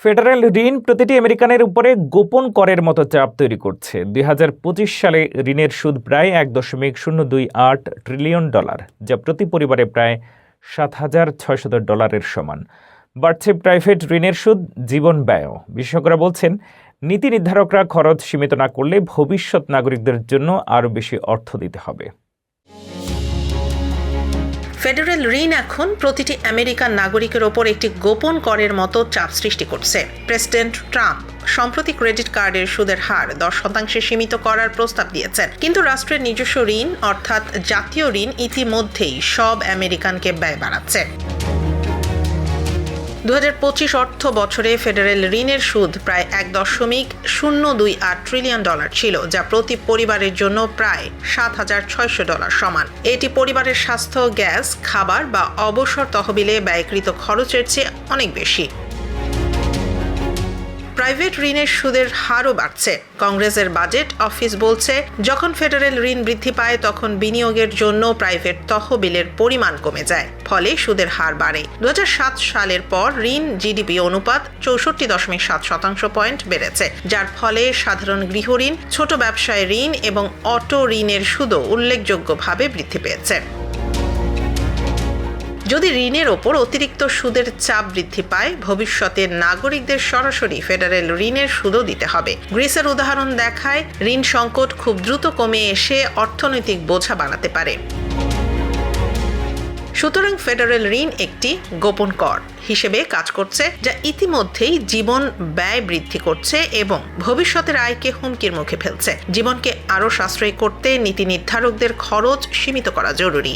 Federal ঋণ প্রতিটি আমেরিকানের উপরে গোপন করের মতো চাপ তৈরি করছে। 2025 সালে ঋণের সুদ প্রায় $1.028 ট্রিলিয়ন, যা প্রতি পরিবারে প্রায় $7,600 সমান। বাড়ছে প্রাইভেট ঋণের সুদ, জীবন ব্যয়ও। বিশেষজ্ঞরা বলছেন, নীতি নির্ধারকরা খরচ সীমিত না করলে ভবিষ্যৎ নাগরিকদের জন্য আরও বেশি অর্থ দিতে হবে। ফেডারেল ঋণ এখন প্রতিটি আমেরিকান নাগরিকের ওপর একটি গোপন করের মতো চাপ সৃষ্টি করছে। প্রেসিডেন্ট ট্রাম্প সম্প্রতি ক্রেডিট কার্ডের সুদের হার 10% সীমিত করার প্রস্তাব দিয়েছেন, কিন্তু রাষ্ট্রের নিজস্ব ঋণ অর্থাৎ জাতীয় ঋণ ইতিমধ্যেই সব আমেরিকানকে ব্যয় বাড়াচ্ছে। 2025 অর্থ বছরে ফেডারেল ঋণের সুদ প্রায় $1.028 ট্রিলিয়ন ছিল, যা প্রতি পরিবারের জন্য প্রায় $7,600 সমান। এটি পরিবারের স্বাস্থ্য, গ্যাস, খাবার বা অবসর তহবিলে ব্যয়কৃত খরচের চেয়ে অনেক বেশি। প্রাইভেট ঋণের সুদের হারও বাড়ছে। কংগ্রেসের বাজেট অফিস বলছে, যখন ফেডারেল ঋণ বৃদ্ধি পায় তখন বিনিয়োগের জন্য প্রাইভেট তহবিলের পরিমাণ কমে যায়, ফলে সুদের হার বাড়ে। 2007 সালের পর ঋণ জিডিপি অনুপাত 64.7% পয়েন্ট বেড়েছে, যার ফলে সাধারণ গৃহঋণ, ছোট ব্যবসায় ঋণ এবং অটো ঋণের সুদও উল্লেখযোগ্যভাবে বৃদ্ধি পেয়েছে। যদি ঋণের ওপর অতিরিক্ত সুদের চাপ বৃদ্ধি পায়, ভবিষ্যতে নাগরিকদের সরাসরি ফেডারেল ঋণের সুদও দিতে হবে। গ্রিসের উদাহরণ দেখায় ঋণ সংকট খুব দ্রুত কমে এসে অর্থনৈতিক বোঝা বাড়াতে পারে। সুতরাং ফেডারেল ঋণ একটি গোপন কর হিসেবে কাজ করছে, যা ইতিমধ্যেই জীবন ব্যয় বৃদ্ধি করছে এবং ভবিষ্যতের আয়কে হুমকির মুখে ফেলছে। জীবনকে আরও সাশ্রয়ী করতে নীতি নির্ধারকদের খরচ সীমিত করা জরুরি।